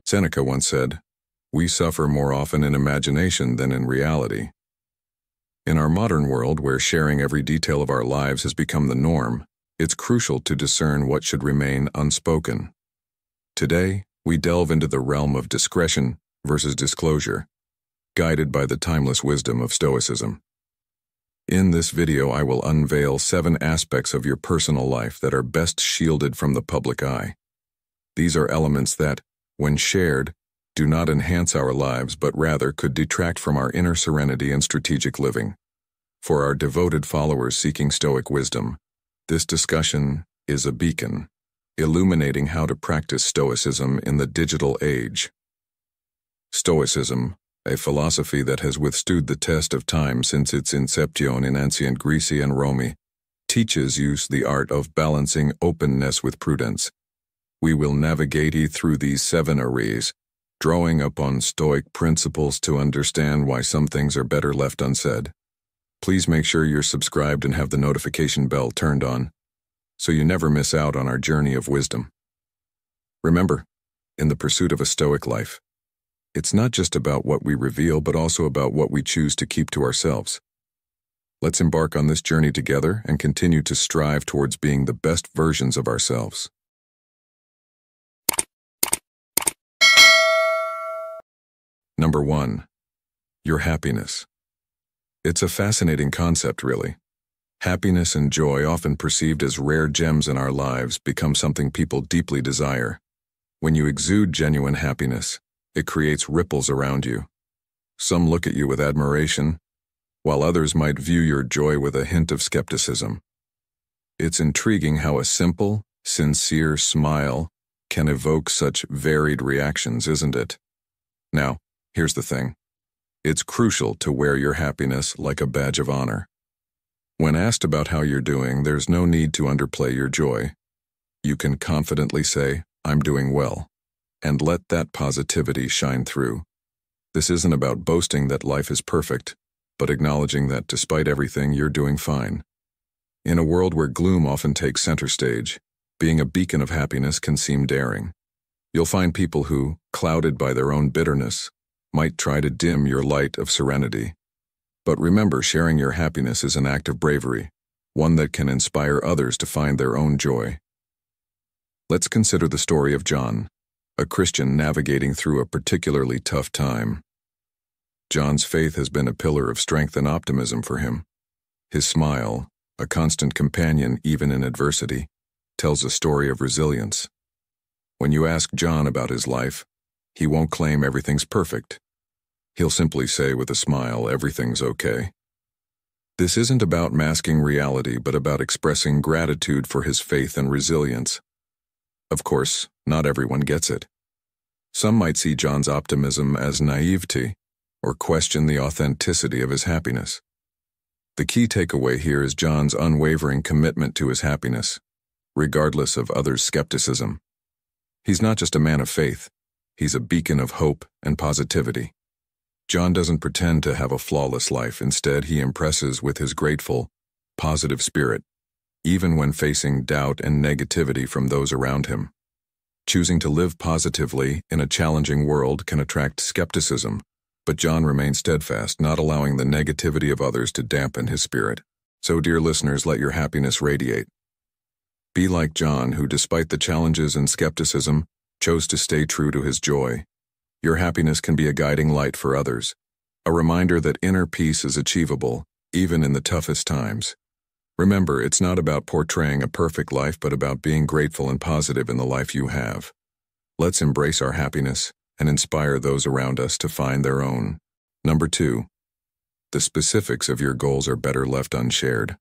Seneca once said, "We suffer more often in imagination than in reality." In our modern world, where sharing every detail of our lives has become the norm, it's crucial to discern what should remain unspoken. Today, we delve into the realm of discretion versus disclosure, guided by the timeless wisdom of Stoicism. In this video, I will unveil 7 aspects of your personal life that are best shielded from the public eye. These are elements that, when shared, do not enhance our lives but rather could detract from our inner serenity and strategic living. For our devoted followers seeking Stoic wisdom, this discussion is a beacon, illuminating how to practice Stoicism in the digital age. Stoicism, a philosophy that has withstood the test of time since its inception in ancient Greece and Rome, teaches you the art of balancing openness with prudence. We will navigate through these 7 areas, drawing upon Stoic principles to understand why some things are better left unsaid. Please make sure you're subscribed and have the notification bell turned on, so you never miss out on our journey of wisdom. Remember, in the pursuit of a Stoic life, it's not just about what we reveal, but also about what we choose to keep to ourselves. Let's embark on this journey together and continue to strive towards being the best versions of ourselves. Number 1. Your happiness. It's a fascinating concept, really. Happiness and joy, often perceived as rare gems in our lives, become something people deeply desire. When you exude genuine happiness, it creates ripples around you. Some look at you with admiration, while others might view your joy with a hint of skepticism. It's intriguing how a simple, sincere smile can evoke such varied reactions, isn't it? Now, here's the thing. It's crucial to wear your happiness like a badge of honor. When asked about how you're doing, there's no need to underplay your joy. You can confidently say, "I'm doing well," and let that positivity shine through. This isn't about boasting that life is perfect, but acknowledging that despite everything, you're doing fine. In a world where gloom often takes center stage, being a beacon of happiness can seem daring. You'll find people who, clouded by their own bitterness, might try to dim your light of serenity. But remember, sharing your happiness is an act of bravery, one that can inspire others to find their own joy. Let's consider the story of John, a Christian navigating through a particularly tough time. John's faith has been a pillar of strength and optimism for him. His smile, a constant companion even in adversity, tells a story of resilience. When you ask John about his life, he won't claim everything's perfect. He'll simply say with a smile, "Everything's okay." This isn't about masking reality, but about expressing gratitude for his faith and resilience. Of course, not everyone gets it. Some might see John's optimism as naivety, or question the authenticity of his happiness. The key takeaway here is John's unwavering commitment to his happiness, regardless of others' skepticism. He's not just a man of faith, he's a beacon of hope and positivity. John doesn't pretend to have a flawless life. Instead, he impresses with his grateful, positive spirit, even when facing doubt and negativity from those around him. Choosing to live positively in a challenging world can attract skepticism, but John remains steadfast, not allowing the negativity of others to dampen his spirit. So, dear listeners, let your happiness radiate. Be like John, who, despite the challenges and skepticism, chose to stay true to his joy. Your happiness can be a guiding light for others, a reminder that inner peace is achievable, even in the toughest times. Remember, it's not about portraying a perfect life, but about being grateful and positive in the life you have. Let's embrace our happiness and inspire those around us to find their own. Number 2. The specifics of your goals are better left unshared.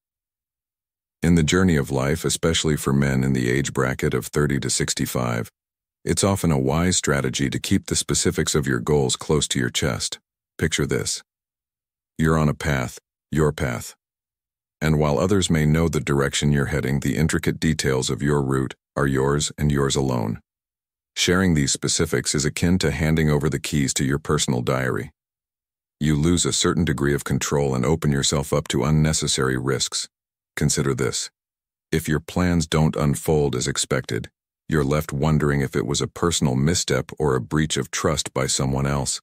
In the journey of life, especially for men in the age bracket of 30 to 65, it's often a wise strategy to keep the specifics of your goals close to your chest. Picture this. You're on a path, your path. And while others may know the direction you're heading, the intricate details of your route are yours and yours alone. Sharing these specifics is akin to handing over the keys to your personal diary. You lose a certain degree of control and open yourself up to unnecessary risks. Consider this. If your plans don't unfold as expected, You're left wondering if it was a personal misstep or a breach of trust by someone else.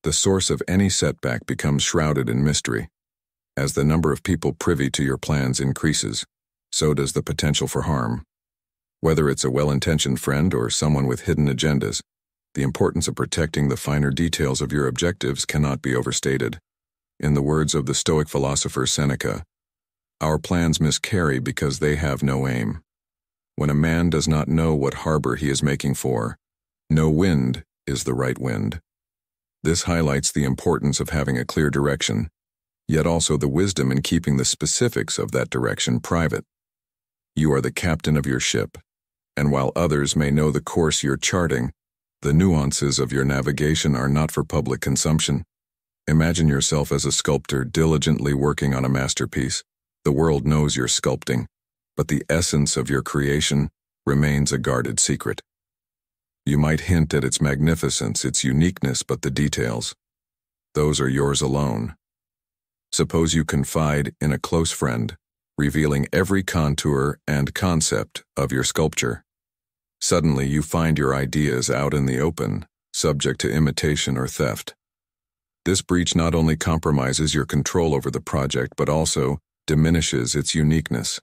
The source of any setback becomes shrouded in mystery. As the number of people privy to your plans increases, so does the potential for harm. Whether it's a well-intentioned friend or someone with hidden agendas, the importance of protecting the finer details of your objectives cannot be overstated. In the words of the Stoic philosopher Seneca, "Our plans miscarry because they have no aim." When a man does not know what harbor he is making for, no wind is the right wind. This highlights the importance of having a clear direction, yet also the wisdom in keeping the specifics of that direction private. You are the captain of your ship, and while others may know the course you're charting, the nuances of your navigation are not for public consumption. Imagine yourself as a sculptor diligently working on a masterpiece. The world knows you're sculpting, but the essence of your creation remains a guarded secret. You might hint at its magnificence, its uniqueness, but the details, those are yours alone. Suppose you confide in a close friend, revealing every contour and concept of your sculpture. Suddenly you find your ideas out in the open, subject to imitation or theft. This breach not only compromises your control over the project, but also diminishes its uniqueness.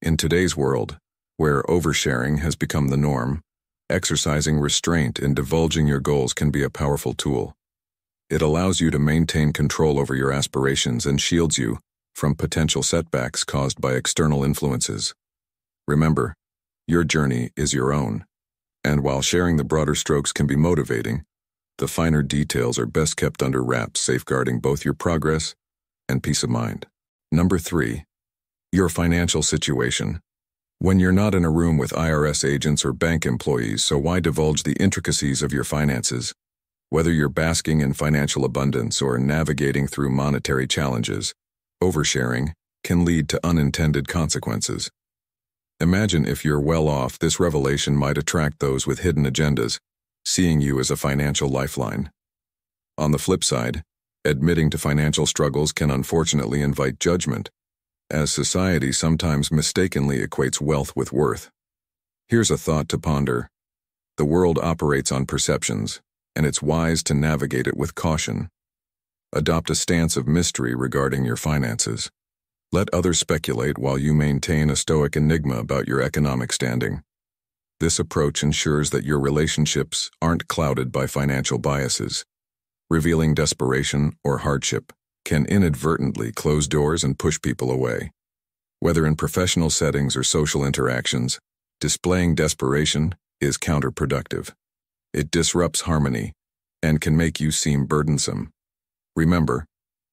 In today's world, where oversharing has become the norm, exercising restraint in divulging your goals can be a powerful tool. It allows you to maintain control over your aspirations and shields you from potential setbacks caused by external influences. Remember, your journey is your own, and while sharing the broader strokes can be motivating, the finer details are best kept under wraps, safeguarding both your progress and peace of mind. Number 3. Your financial situation. When you're not in a room with IRS agents or bank employees, so why divulge the intricacies of your finances? Whether you're basking in financial abundance or navigating through monetary challenges, oversharing can lead to unintended consequences. Imagine if you're well off, this revelation might attract those with hidden agendas, seeing you as a financial lifeline. On the flip side, admitting to financial struggles can unfortunately invite judgment, as society sometimes mistakenly equates wealth with worth. Here's a thought to ponder. The world operates on perceptions, and it's wise to navigate it with caution. Adopt a stance of mystery regarding your finances. Let others speculate while you maintain a stoic enigma about your economic standing. This approach ensures that your relationships aren't clouded by financial biases. Revealing desperation or hardship can inadvertently close doors and push people away. Whether in professional settings or social interactions, displaying desperation is counterproductive. It disrupts harmony and can make you seem burdensome. Remember,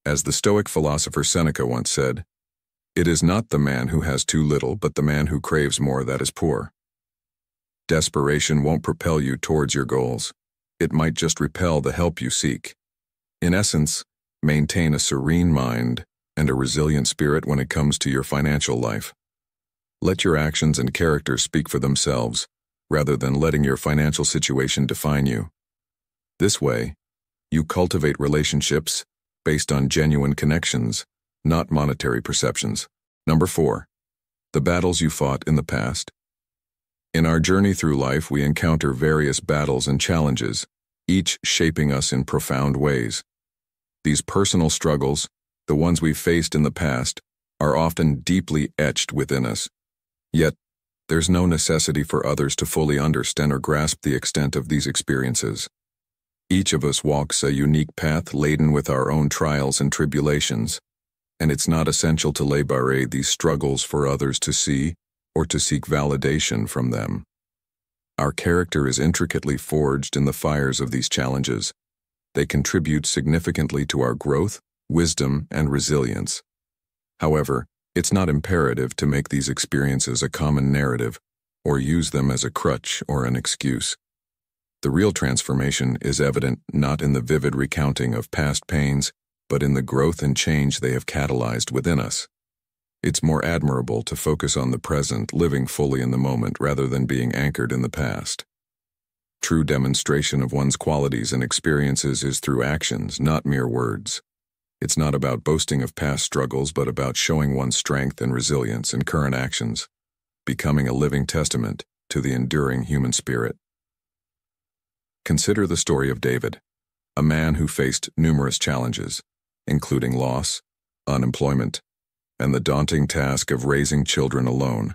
as the Stoic philosopher Seneca once said, "It is not the man who has too little, but the man who craves more that is poor." Desperation won't propel you towards your goals. It might just repel the help you seek. In essence, maintain a serene mind and a resilient spirit when it comes to your financial life. Let your actions and character speak for themselves, rather than letting your financial situation define you. This way, you cultivate relationships based on genuine connections, not monetary perceptions. Number 4. The battles you fought in the past. In our journey through life, we encounter various battles and challenges, each shaping us in profound ways. These personal struggles, the ones we've faced in the past, are often deeply etched within us. Yet, there's no necessity for others to fully understand or grasp the extent of these experiences. Each of us walks a unique path laden with our own trials and tribulations, and it's not essential to lay bare these struggles for others to see or to seek validation from them. Our character is intricately forged in the fires of these challenges. They contribute significantly to our growth, wisdom, and resilience. However, it's not imperative to make these experiences a common narrative or use them as a crutch or an excuse. The real transformation is evident not in the vivid recounting of past pains, but in the growth and change they have catalyzed within us. It's more admirable to focus on the present, living fully in the moment rather than being anchored in the past. True demonstration of one's qualities and experiences is through actions, not mere words. It's not about boasting of past struggles, but about showing one's strength and resilience in current actions, becoming a living testament to the enduring human spirit. Consider the story of David, a man who faced numerous challenges, including loss, unemployment, and the daunting task of raising children alone.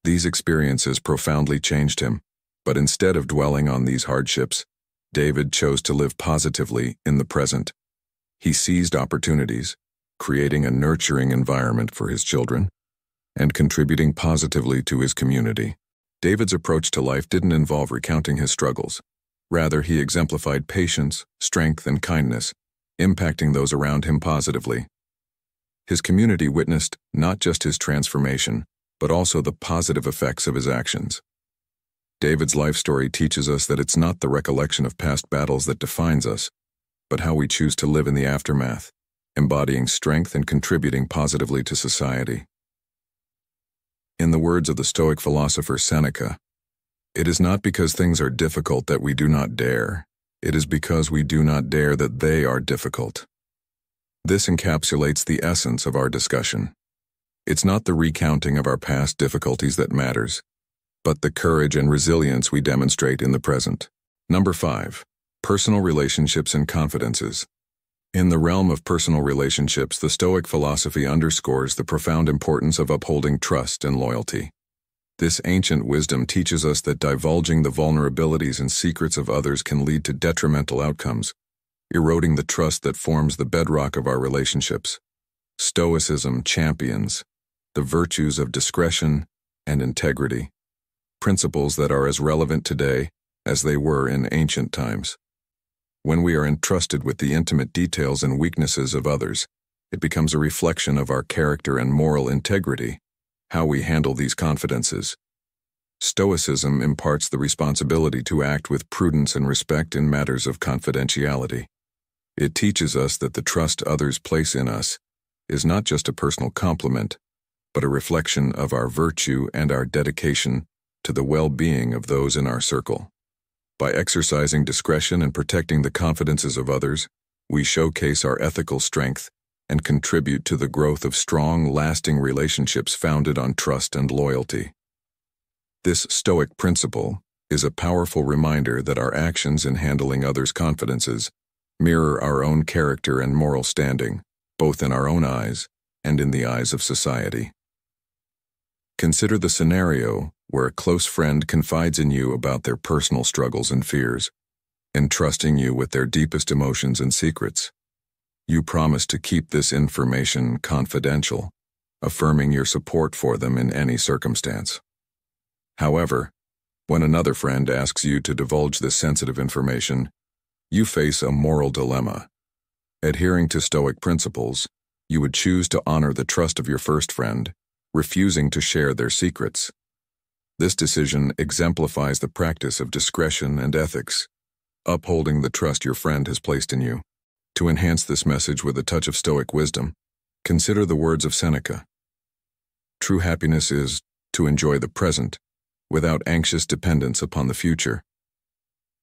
These experiences profoundly changed him, but instead of dwelling on these hardships, David chose to live positively in the present. He seized opportunities, creating a nurturing environment for his children, and contributing positively to his community. David's approach to life didn't involve recounting his struggles. Rather, he exemplified patience, strength, and kindness, impacting those around him positively. His community witnessed not just his transformation, but also the positive effects of his actions. David's life story teaches us that it's not the recollection of past battles that defines us, but how we choose to live in the aftermath, embodying strength and contributing positively to society. In the words of the Stoic philosopher Seneca, "It is not because things are difficult that we do not dare. It is because we do not dare that they are difficult." This encapsulates the essence of our discussion. It's not the recounting of our past difficulties that matters, but the courage and resilience we demonstrate in the present. Number 5. Personal relationships and confidences. In the realm of personal relationships, the Stoic philosophy underscores the profound importance of upholding trust and loyalty. This ancient wisdom teaches us that divulging the vulnerabilities and secrets of others can lead to detrimental outcomes, eroding the trust that forms the bedrock of our relationships. Stoicism champions the virtues of discretion and integrity, principles that are as relevant today as they were in ancient times. When we are entrusted with the intimate details and weaknesses of others, it becomes a reflection of our character and moral integrity, how we handle these confidences. Stoicism imparts the responsibility to act with prudence and respect in matters of confidentiality. It teaches us that the trust others place in us is not just a personal compliment, but a reflection of our virtue and our dedication to the well-being of those in our circle. By exercising discretion and protecting the confidences of others, we showcase our ethical strength and contribute to the growth of strong, lasting relationships founded on trust and loyalty. This Stoic principle is a powerful reminder that our actions in handling others' confidences mirror our own character and moral standing, both in our own eyes and in the eyes of society. Consider the scenario where a close friend confides in you about their personal struggles and fears, entrusting you with their deepest emotions and secrets. You promise to keep this information confidential, affirming your support for them in any circumstance. However, when another friend asks you to divulge this sensitive information, you face a moral dilemma. Adhering to Stoic principles, you would choose to honor the trust of your first friend, refusing to share their secrets. This decision exemplifies the practice of discretion and ethics, upholding the trust your friend has placed in you. To enhance this message with a touch of Stoic wisdom, consider the words of Seneca. True happiness is to enjoy the present, without anxious dependence upon the future.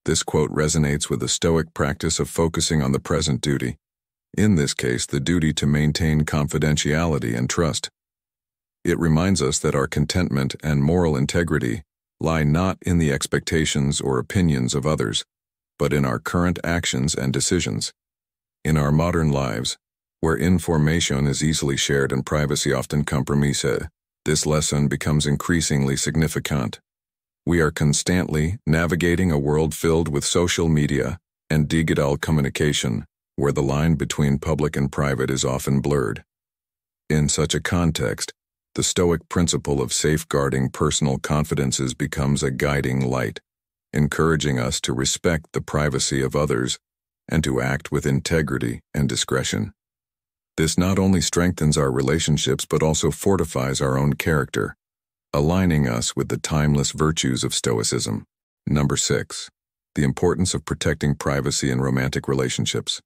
This quote resonates with the Stoic practice of focusing on the present duty, in this case the duty to maintain confidentiality and trust. It reminds us that our contentment and moral integrity lie not in the expectations or opinions of others, but in our current actions and decisions. In our modern lives, where information is easily shared and privacy often compromised, this lesson becomes increasingly significant. We are constantly navigating a world filled with social media and digital communication, where the line between public and private is often blurred. In such a context, the Stoic principle of safeguarding personal confidences becomes a guiding light, encouraging us to respect the privacy of others and to act with integrity and discretion. This not only strengthens our relationships but also fortifies our own character, aligning us with the timeless virtues of Stoicism. Number 6. The importance of protecting privacy in romantic relationships.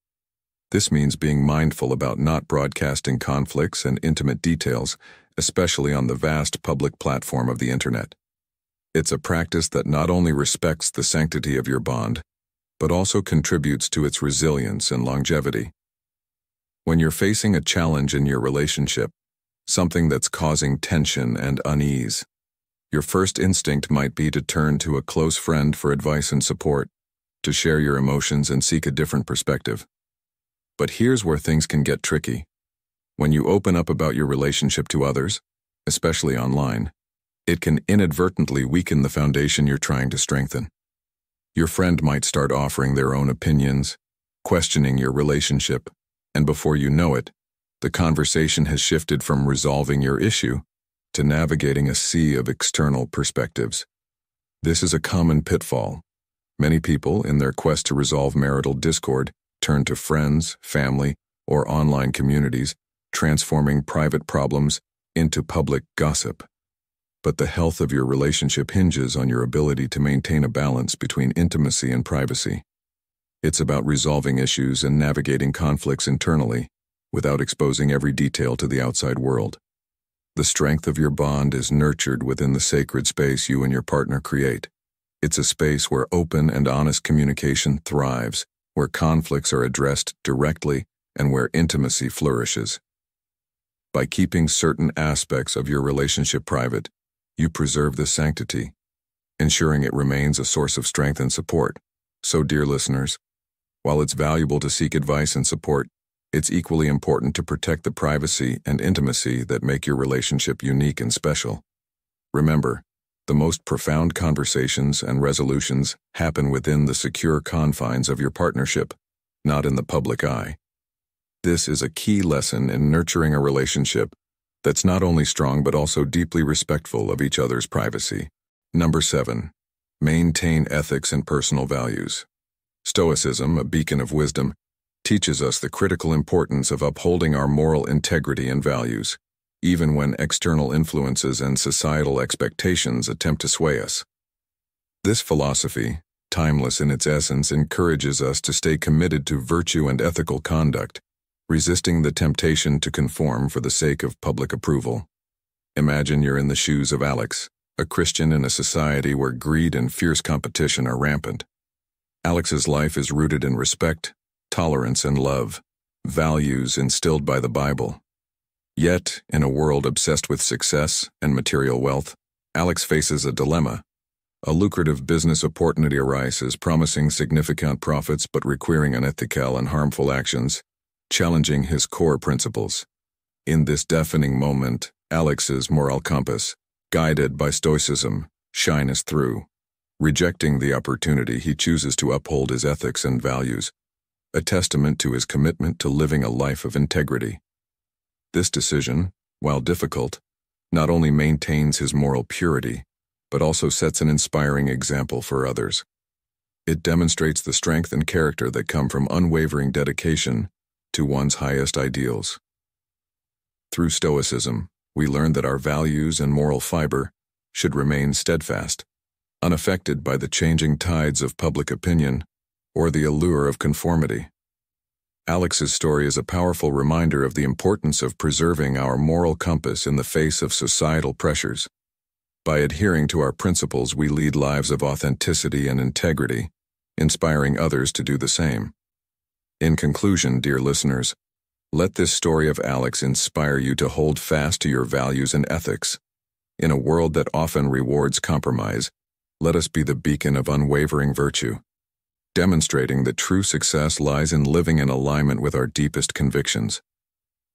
This means being mindful about not broadcasting conflicts and intimate details, especially on the vast public platform of the Internet. It's a practice that not only respects the sanctity of your bond, but also contributes to its resilience and longevity. When you're facing a challenge in your relationship, something that's causing tension and unease, Your first instinct might be to turn to a close friend for advice and support, to share your emotions and seek a different perspective. But here's where things can get tricky. When you open up about your relationship to others, especially online, it can inadvertently weaken the foundation you're trying to strengthen. Your friend might start offering their own opinions, questioning your relationship, and before you know it, the conversation has shifted from resolving your issue to navigating a sea of external perspectives. This is a common pitfall. Many people, in their quest to resolve marital discord, turn to friends, family, or online communities, transforming private problems into public gossip. But the health of your relationship hinges on your ability to maintain a balance between intimacy and privacy. It's about resolving issues and navigating conflicts internally, without exposing every detail to the outside world. The strength of your bond is nurtured within the sacred space you and your partner create. It's a space where open and honest communication thrives, where conflicts are addressed directly, and where intimacy flourishes. By keeping certain aspects of your relationship private, you preserve the sanctity, ensuring it remains a source of strength and support. So, dear listeners, while it's valuable to seek advice and support, it's equally important to protect the privacy and intimacy that make your relationship unique and special. Remember, the most profound conversations and resolutions happen within the secure confines of your partnership, not in the public eye. This is a key lesson in nurturing a relationship that's not only strong but also deeply respectful of each other's privacy. Number 7. Maintain ethics and personal values. Stoicism, a beacon of wisdom, teaches us the critical importance of upholding our moral integrity and values, even when external influences and societal expectations attempt to sway us. This philosophy, timeless in its essence, encourages us to stay committed to virtue and ethical conduct, resisting the temptation to conform for the sake of public approval. Imagine you're in the shoes of Alex, a Christian in a society where greed and fierce competition are rampant. Alex's life is rooted in respect, tolerance, and love, values instilled by the Bible. Yet, in a world obsessed with success and material wealth, Alex faces a dilemma. A lucrative business opportunity arises, promising significant profits but requiring unethical and harmful actions, challenging his core principles. In this deafening moment, Alex's moral compass, guided by Stoicism, shines through. Rejecting the opportunity, he chooses to uphold his ethics and values, a testament to his commitment to living a life of integrity. This decision, while difficult, not only maintains his moral purity, but also sets an inspiring example for others. It demonstrates the strength and character that come from unwavering dedication to one's highest ideals. Through Stoicism, we learn that our values and moral fiber should remain steadfast, unaffected by the changing tides of public opinion or the allure of conformity. Alex's story is a powerful reminder of the importance of preserving our moral compass in the face of societal pressures. By adhering to our principles, we lead lives of authenticity and integrity, inspiring others to do the same. In conclusion, dear listeners, let this story of Alex inspire you to hold fast to your values and ethics. In a world that often rewards compromise, let us be the beacon of unwavering virtue, demonstrating that true success lies in living in alignment with our deepest convictions.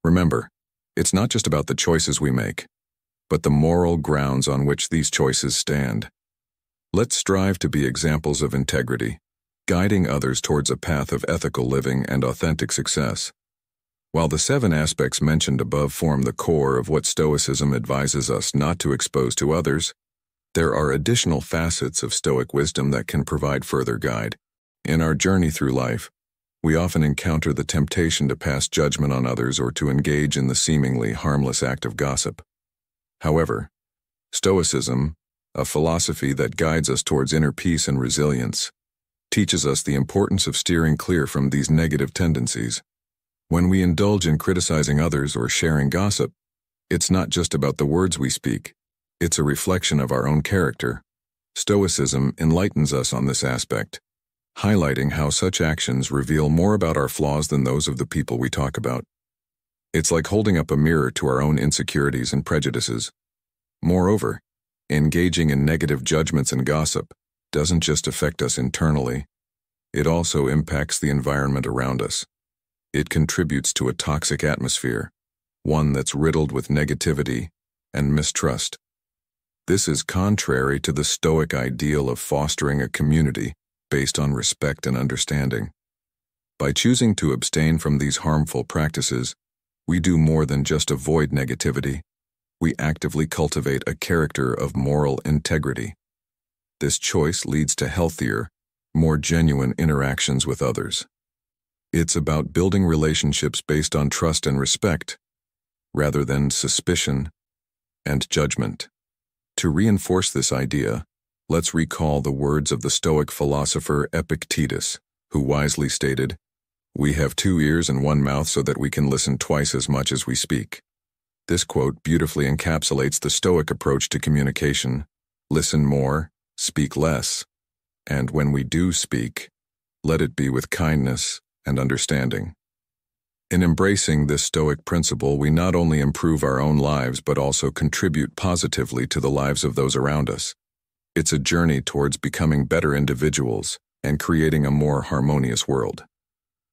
Remember, it's not just about the choices we make, but the moral grounds on which these choices stand. Let's strive to be examples of integrity, guiding others towards a path of ethical living and authentic success. While the 7 aspects mentioned above form the core of what Stoicism advises us not to expose to others, there are additional facets of Stoic wisdom that can provide further guide. In our journey through life, we often encounter the temptation to pass judgment on others or to engage in the seemingly harmless act of gossip. However, Stoicism, a philosophy that guides us towards inner peace and resilience, teaches us the importance of steering clear from these negative tendencies. When we indulge in criticizing others or sharing gossip, it's not just about the words we speak, it's a reflection of our own character. Stoicism enlightens us on this aspect, highlighting how such actions reveal more about our flaws than those of the people we talk about. It's like holding up a mirror to our own insecurities and prejudices. Moreover, Engaging in negative judgments and gossip doesn't just affect us internally, it also impacts the environment around us. It contributes to a toxic atmosphere, one that's riddled with negativity and mistrust. This is contrary to the Stoic ideal of fostering a community based on respect and understanding. By choosing to abstain from these harmful practices, we do more than just avoid negativity. We actively cultivate a character of moral integrity. This choice leads to healthier, more genuine interactions with others. It's about building relationships based on trust and respect, rather than suspicion and judgment. To reinforce this idea, let's recall the words of the Stoic philosopher Epictetus, who wisely stated, "We have 2 ears and 1 mouth so that we can listen twice as much as we speak." This quote beautifully encapsulates the Stoic approach to communication: listen more, speak less, and when we do speak, let it be with kindness and understanding. In embracing this Stoic principle, we not only improve our own lives but also contribute positively to the lives of those around us. It's a journey towards becoming better individuals and creating a more harmonious world.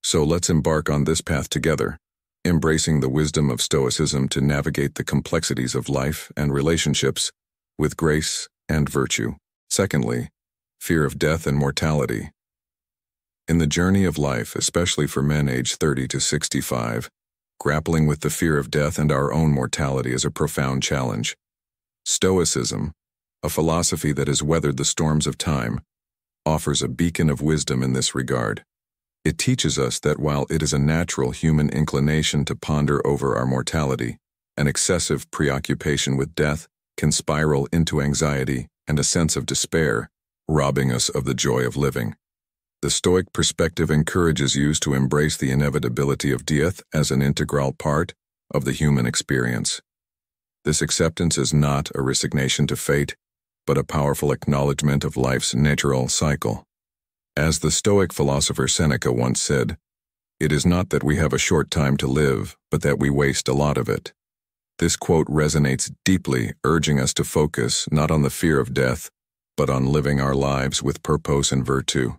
So let's embark on this path together, embracing the wisdom of Stoicism to navigate the complexities of life and relationships with grace and virtue. Secondly, fear of death and mortality. In the journey of life, especially for men aged 30 to 65, grappling with the fear of death and our own mortality is a profound challenge. Stoicism, a philosophy that has weathered the storms of time, offers a beacon of wisdom in this regard. It teaches us that while it is a natural human inclination to ponder over our mortality, an excessive preoccupation with death can spiral into anxiety and a sense of despair, robbing us of the joy of living. The Stoic perspective encourages you to embrace the inevitability of death as an integral part of the human experience. This acceptance is not a resignation to fate, but a powerful acknowledgement of life's natural cycle. As the Stoic philosopher Seneca once said, "It is not that we have a short time to live, but that we waste a lot of it." This quote resonates deeply, urging us to focus not on the fear of death, but on living our lives with purpose and virtue.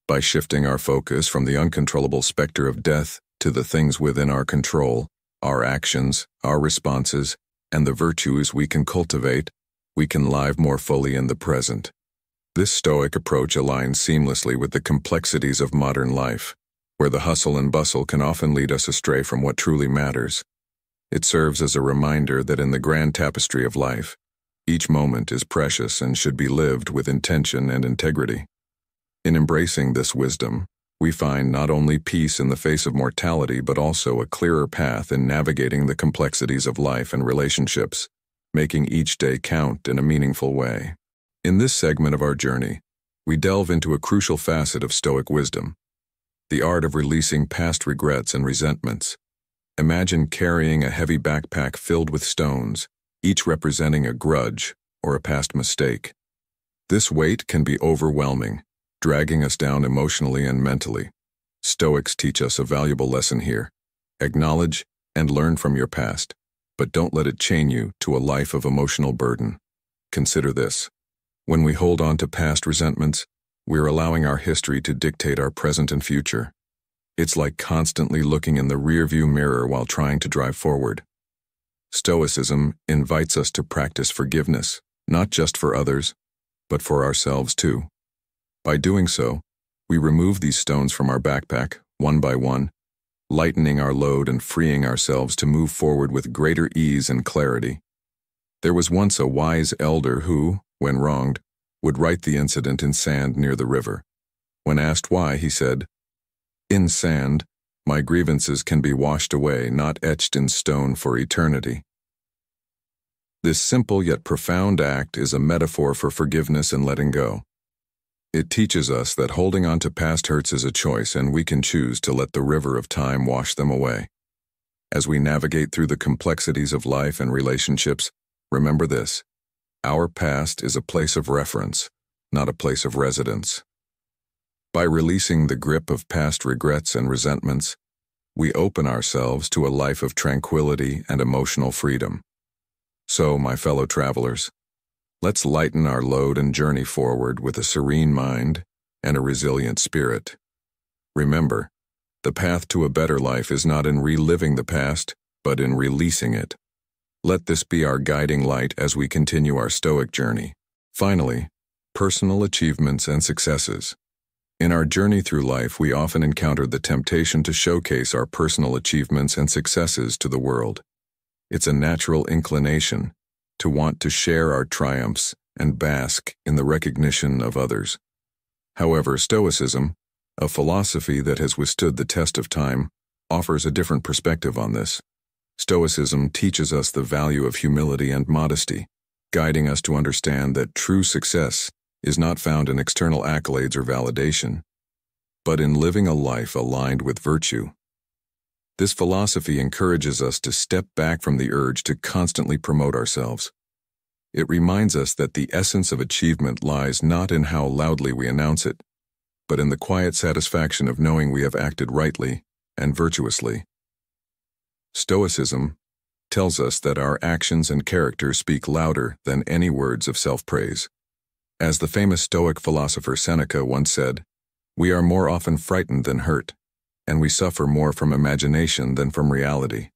By shifting our focus from the uncontrollable specter of death to the things within our control, our actions, our responses, and the virtues we can cultivate, we can live more fully in the present. This Stoic approach aligns seamlessly with the complexities of modern life, where the hustle and bustle can often lead us astray from what truly matters. It serves as a reminder that in the grand tapestry of life, each moment is precious and should be lived with intention and integrity. In embracing this wisdom, we find not only peace in the face of mortality but also a clearer path in navigating the complexities of life and relationships, making each day count in a meaningful way. In this segment of our journey, we delve into a crucial facet of Stoic wisdom: the art of releasing past regrets and resentments. Imagine carrying a heavy backpack filled with stones, each representing a grudge or a past mistake. This weight can be overwhelming, dragging us down emotionally and mentally. Stoics teach us a valuable lesson here: acknowledge and learn from your past, but don't let it chain you to a life of emotional burden. Consider this: when we hold on to past resentments, we're allowing our history to dictate our present and future. It's like constantly looking in the rearview mirror while trying to drive forward. Stoicism invites us to practice forgiveness, not just for others, but for ourselves too. By doing so, we remove these stones from our backpack, one by one, lightening our load and freeing ourselves to move forward with greater ease and clarity. There was once a wise elder who, when wronged, would write the incident in sand near the river. When asked why, he said, "In sand, my grievances can be washed away, not etched in stone for eternity." This simple yet profound act is a metaphor for forgiveness and letting go. It teaches us that holding on to past hurts is a choice, and we can choose to let the river of time wash them away. As we navigate through the complexities of life and relationships, remember this: our past is a place of reference, not a place of residence. By releasing the grip of past regrets and resentments, we open ourselves to a life of tranquility and emotional freedom. So, my fellow travelers, Let's lighten our load and journey forward with a serene mind and a resilient spirit. Remember, the path to a better life is not in reliving the past, but in releasing it. Let this be our guiding light as we continue our Stoic journey. Finally, personal achievements and successes. In our journey through life, we often encounter the temptation to showcase our personal achievements and successes to the world. It's a natural inclination to want to share our triumphs and bask in the recognition of others. However, Stoicism, a philosophy that has withstood the test of time, offers a different perspective on this. Stoicism teaches us the value of humility and modesty, guiding us to understand that true success is not found in external accolades or validation, but in living a life aligned with virtue. This philosophy encourages us to step back from the urge to constantly promote ourselves. It reminds us that the essence of achievement lies not in how loudly we announce it, but in the quiet satisfaction of knowing we have acted rightly and virtuously. Stoicism tells us that our actions and character speak louder than any words of self-praise. As the famous Stoic philosopher Seneca once said, "We are more often frightened than hurt, and we suffer more from imagination than from reality."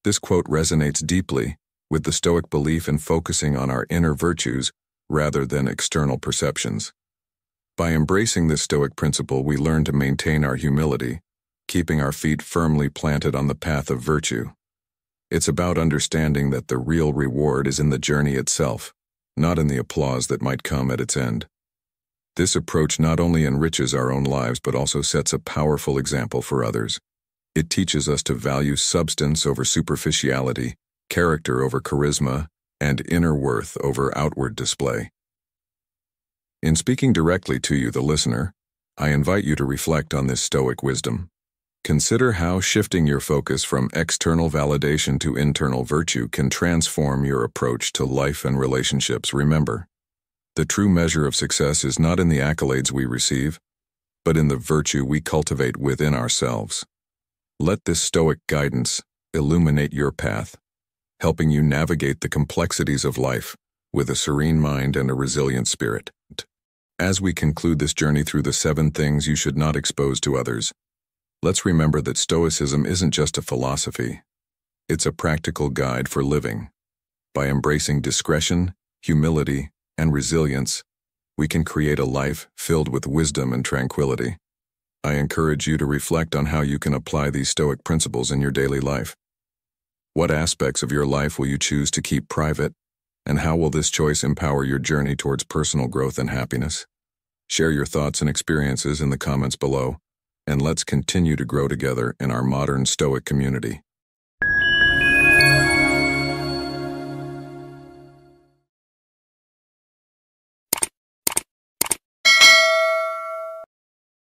This quote resonates deeply with the Stoic belief in focusing on our inner virtues rather than external perceptions. By embracing this Stoic principle, we learn to maintain our humility, keeping our feet firmly planted on the path of virtue. It's about understanding that the real reward is in the journey itself, not in the applause that might come at its end. This approach not only enriches our own lives but also sets a powerful example for others. It teaches us to value substance over superficiality, character over charisma, and inner worth over outward display. In speaking directly to you, the listener, I invite you to reflect on this Stoic wisdom. Consider how shifting your focus from external validation to internal virtue can transform your approach to life and relationships. Remember, the true measure of success is not in the accolades we receive, but in the virtue we cultivate within ourselves. Let this Stoic guidance illuminate your path, helping you navigate the complexities of life with a serene mind and a resilient spirit. As we conclude this journey through the 7 things you should not expose to others, let's remember that Stoicism isn't just a philosophy. It's a practical guide for living. By embracing discretion, humility, and resilience, we can create a life filled with wisdom and tranquility. I encourage you to reflect on how you can apply these Stoic principles in your daily life. What aspects of your life will you choose to keep private, and how will this choice empower your journey towards personal growth and happiness? Share your thoughts and experiences in the comments below, and let's continue to grow together in our modern Stoic community.